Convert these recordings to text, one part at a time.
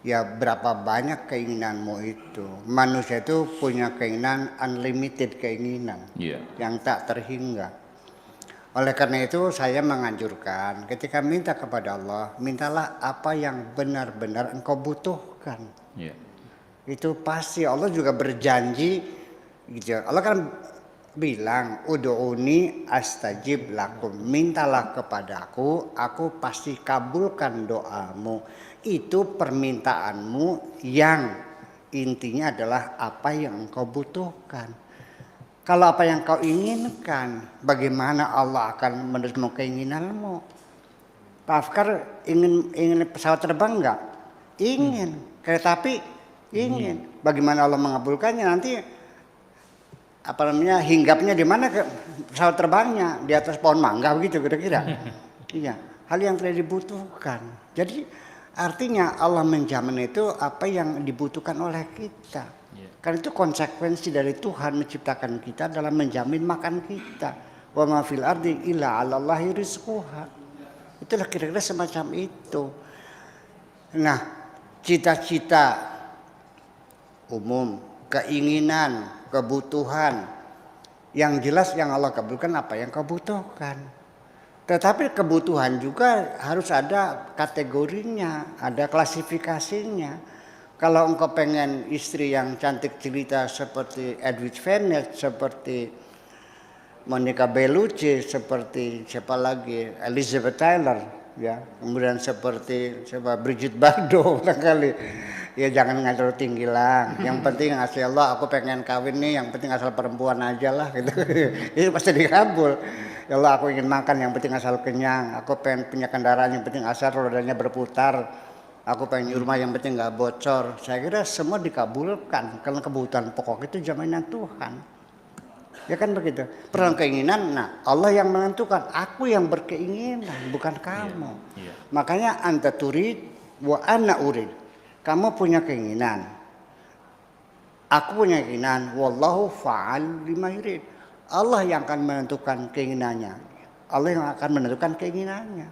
Ya berapa banyak keinginanmu itu. Manusia itu punya keinginan unlimited keinginan yang tak terhingga. Oleh karena itu saya menganjurkan ketika minta kepada Allah, mintalah apa yang benar-benar engkau butuhkan. Itu pasti Allah juga berjanji gitu. Allah kan bilang ud'uni astajib lakum, mintalah kepadaku, aku pasti kabulkan doamu. Itu permintaanmu yang intinya adalah apa yang engkau butuhkan. Kalau apa yang kau inginkan, bagaimana Allah akan menerima keinginanmu? Pak Afkar ingin pesawat terbang enggak? Ingin. Kereta api ingin. Bagaimana Allah mengabulkannya? Nanti apa namanya, hinggapnya di mana ke pesawat terbangnya? Di atas pohon mangga begitu kira-kira. Iya, hal yang tidak dibutuhkan. Jadi artinya Allah menjamin itu apa yang dibutuhkan oleh kita. Karena itu konsekuensi dari Tuhan menciptakan kita dalam menjamin makan kita. Wa ma fil ardi illa 'alallahi rizquha. Itulah kira-kira semacam itu. Nah, cita-cita umum, keinginan, kebutuhan, yang jelas yang Allah kabulkan apa yang kau butuhkan. Tetapi kebutuhan juga harus ada kategorinya, ada klasifikasinya. Kalau engkau pengen istri yang cantik jelita seperti Edwidge Vennet, seperti Monica Bellucci, seperti siapa lagi, Elizabeth Taylor, ya, kemudian seperti siapa, Brigitte Bardot barangkali, ya jangan ngatur tinggi lah. Yang penting asal Allah, aku pengen kawin nih, yang penting asal perempuan aja lah, gitu. Itu pasti dikabul. Ya Allah, aku ingin makan, yang penting asal kenyang. Aku pengen punya kendaraan, yang penting asal rodanya berputar. Aku pengen rumah, yang penting nggak bocor. Saya kira semua dikabulkan karena kebutuhan pokok itu jaminan Tuhan. Ya kan begitu. Perang keinginan, nah Allah yang menentukan. Aku yang berkeinginan, bukan kamu. Makanya anta turid wa ana urid. Kamu punya keinginan. Aku punya keinginan. Wallahu fa'al lima yurid. Allah yang akan menentukan keinginannya. Allah yang akan menentukan keinginannya.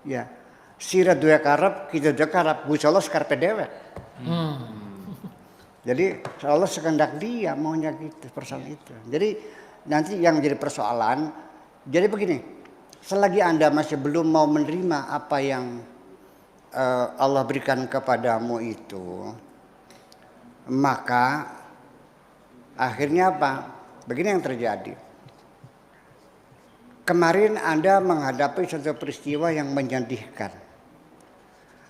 Ya. Sira dua karep, kita dua karep, Gusti Allah sekarpe dewek. Jadi Allah sekendak dia maunya gitu, persoalan itu. Jadi nanti yang jadi persoalan, jadi begini, selagi Anda masih belum mau menerima apa yang Allah berikan kepadamu itu, maka akhirnya apa? Begini yang terjadi. Kemarin Anda menghadapi suatu peristiwa yang menyedihkan.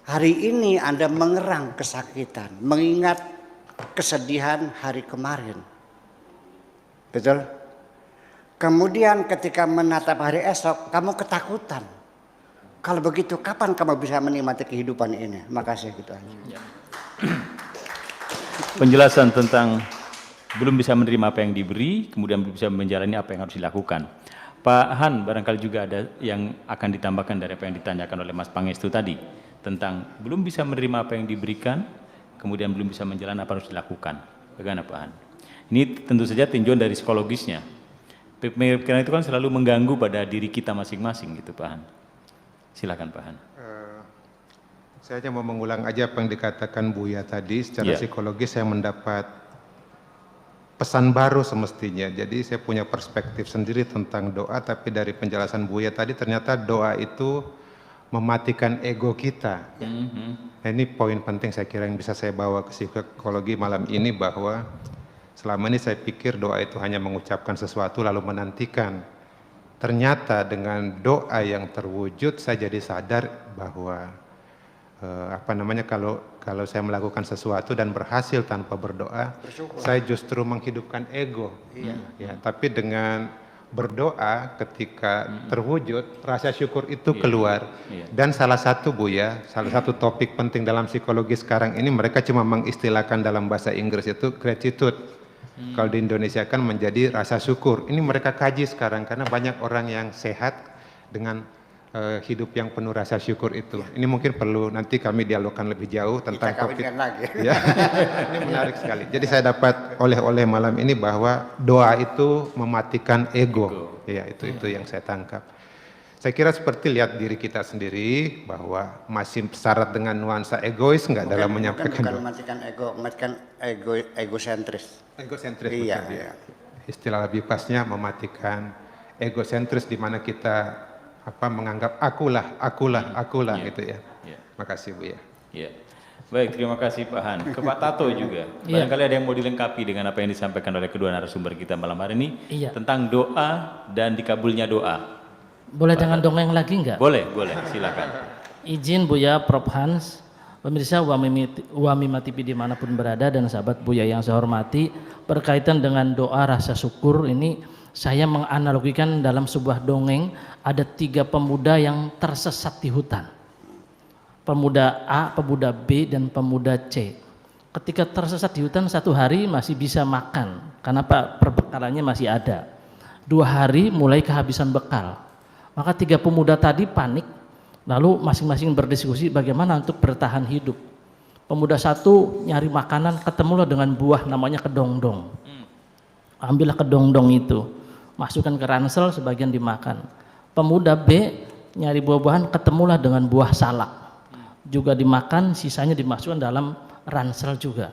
Hari ini Anda mengerang kesakitan, mengingat kesedihan hari kemarin. Betul? Kemudian ketika menatap hari esok, kamu ketakutan. Kalau begitu, kapan kamu bisa menikmati kehidupan ini? Makasih gitu aja. Penjelasan tentang belum bisa menerima apa yang diberi, kemudian belum bisa menjalani apa yang harus dilakukan. Pak Han, barangkali juga ada yang akan ditambahkan dari apa yang ditanyakan oleh Mas Pangestu tadi, tentang belum bisa menerima apa yang diberikan, kemudian belum bisa menjalani apa yang harus dilakukan. Bagaimana Pak Han? Ini tentu saja tinjauan dari psikologisnya. Pemikiran itu kan selalu mengganggu pada diri kita masing-masing gitu Pak Han. Silakan Pak Han. Saya hanya mau mengulang aja apa yang dikatakan Buya tadi. Secara psikologis saya mendapat pesan baru semestinya. Jadi saya punya perspektif sendiri tentang doa, tapi dari penjelasan Buya tadi ternyata doa itu mematikan ego kita. Nah, ini poin penting saya kira yang bisa saya bawa ke psikologi malam ini, bahwa selama ini saya pikir doa itu hanya mengucapkan sesuatu lalu menantikan. Ternyata dengan doa yang terwujud saya jadi sadar bahwa kalau saya melakukan sesuatu dan berhasil tanpa berdoa, saya justru menghidupkan ego. Ya, tapi dengan berdoa ketika terwujud, rasa syukur itu keluar. Dan salah satu salah satu topik penting dalam psikologi sekarang ini, mereka cuma mengistilahkan dalam bahasa Inggris itu gratitude. Kalau di Indonesia kan menjadi rasa syukur. Ini mereka kaji sekarang karena banyak orang yang sehat dengan hidup yang penuh rasa syukur itu. Ini mungkin perlu nanti kami dialogkan lebih jauh tentang topik. Ya, ini menarik sekali. Jadi saya dapat oleh-oleh malam ini bahwa doa itu mematikan ego. Ya, itu yang saya tangkap. Saya kira seperti lihat diri kita sendiri bahwa masih syarat dengan nuansa egois nggak dalam menyampaikan bukan mematikan ego, mematikan egosentris. Egosentris, iya, betul, iya. Istilah lebih pasnya mematikan egosentris di mana kita menganggap akulah gitu ya. Makasih Bu ya. Iya. Baik, terima kasih Pak Han. Ke Pak Tato juga. Barangkali ada yang mau dilengkapi dengan apa yang disampaikan oleh kedua narasumber kita malam hari ini tentang doa dan dikabulnya doa. Boleh dengan dongeng lagi enggak? Boleh, silakan. Izin Buya Prof Hans, pemirsa Wamima TV dimanapun berada dan sahabat Buya yang saya hormati, berkaitan dengan doa rasa syukur ini saya menganalogikan dalam sebuah dongeng ada 3 pemuda yang tersesat di hutan. Pemuda A, pemuda B, dan pemuda C. Ketika tersesat di hutan 1 hari masih bisa makan, karena perbekalannya masih ada. 2 hari mulai kehabisan bekal. Maka 3 pemuda tadi panik, lalu masing-masing berdiskusi bagaimana untuk bertahan hidup. Pemuda 1 nyari makanan, ketemulah dengan buah namanya kedongdong. Ambillah kedongdong itu, masukkan ke ransel, sebagian dimakan. Pemuda B nyari buah-buahan, ketemulah dengan buah salak. Juga dimakan, sisanya dimasukkan dalam ransel juga.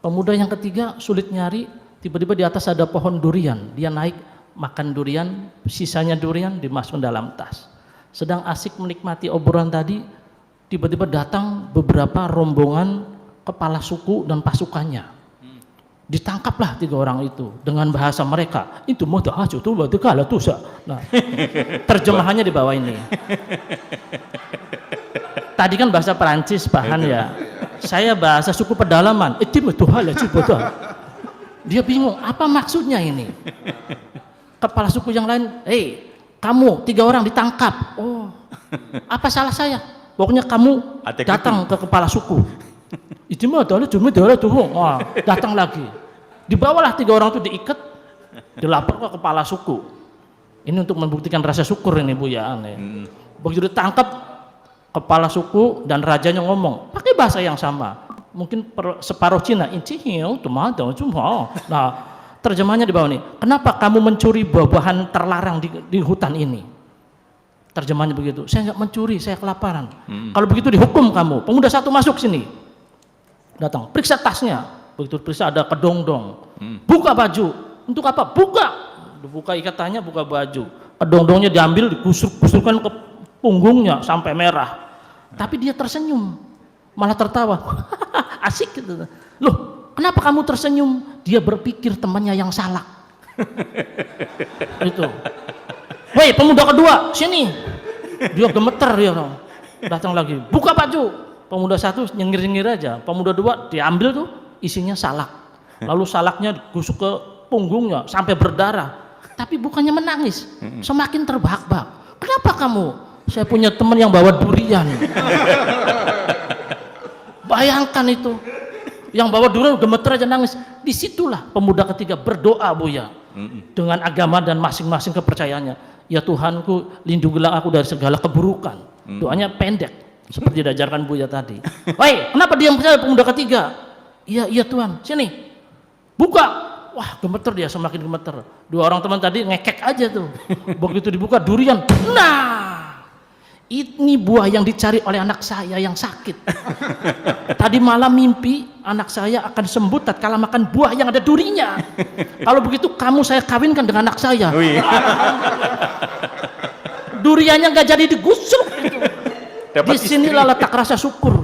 Pemuda yang ketiga sulit nyari, tiba-tiba di atas ada pohon durian, dia naik makan durian, sisanya durian dimasukkan dalam tas. Sedang asik menikmati obrolan tadi, tiba-tiba datang beberapa rombongan kepala suku dan pasukannya. Ditangkaplah 3 orang itu dengan bahasa mereka. Itu mau tahajud tuh berarti kalah tuh. Nah, terjemahannya di bawah ini. Tadi kan bahasa Perancis Pak Han ya. Saya bahasa suku pedalaman. Dia bingung, apa maksudnya ini? Kepala suku yang lain, kamu 3 orang ditangkap. Oh, apa salah saya? Pokoknya kamu datang ke kepala suku. Itu mah cuma tuh. Oh, datang lagi. Dibawalah 3 orang itu diikat, dilapor ke kepala suku. Ini untuk membuktikan rasa syukur ini Bu ya. Begitu ditangkap, kepala suku dan rajanya ngomong pakai bahasa yang sama, mungkin separuh Cina. Nah, terjemahnya di bawah ini. Kenapa kamu mencuri buah-buahan terlarang di hutan ini? Terjemahnya begitu. Saya nggak mencuri, saya kelaparan. Kalau begitu dihukum kamu. Pemuda 1 masuk sini, datang, periksa tasnya. Begitu periksa ada kedongdong. Buka baju. Untuk apa? Buka ikatannya, buka baju. Kedongdongnya diambil, digusur-gusurkan ke punggungnya sampai merah. Tapi dia tersenyum, malah tertawa. Asik gitu. Loh, kenapa kamu tersenyum? Dia berpikir temannya yang salak. Itu. Woi, pemuda kedua, sini. Dia gemeter dia. Datang lagi, buka baju. Pemuda 1 nyengir-nyengir aja. Pemuda 2 diambil tuh, isinya salak. Lalu salaknya digusuk ke punggungnya sampai berdarah. Tapi bukannya menangis, semakin terbahak-bahak. Kenapa kamu? Saya punya teman yang bawa durian. Bayangkan itu, yang bawa durian gemeter aja nangis. Disitulah pemuda ketiga berdoa Buya dengan agama dan masing-masing kepercayaannya. Ya Tuhanku, lindungilah aku dari segala keburukan. Doanya pendek seperti diajarkan Buya tadi. Woi, kenapa diam saja pemuda ketiga? Iya Tuhan, sini buka. Wah, gemeter dia, semakin gemeter. 2 orang teman tadi ngekek aja tuh. Begitu dibuka durian, nah ini buah yang dicari oleh anak saya yang sakit. Tadi malam mimpi anak saya akan sembuh tatkala makan buah yang ada durinya. Kalau begitu kamu saya kawinkan dengan anak saya. Duriannya nggak jadi digusuk. Disinilah letak rasa syukur.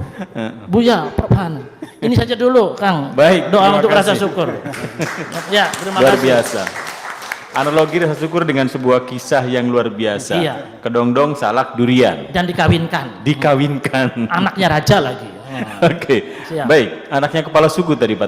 Buya, Prof Han. Ini saja dulu, Kang. Baik. Doa untuk kasih. rasa syukur. Ya, terima Luar kasih. biasa. Analogi rasa syukur dengan sebuah kisah yang luar biasa. Iya. Kedongdong, salak, durian. Dan dikawinkan. Dikawinkan. Anaknya raja lagi. Oke. Baik, anaknya kepala suku tadi Pak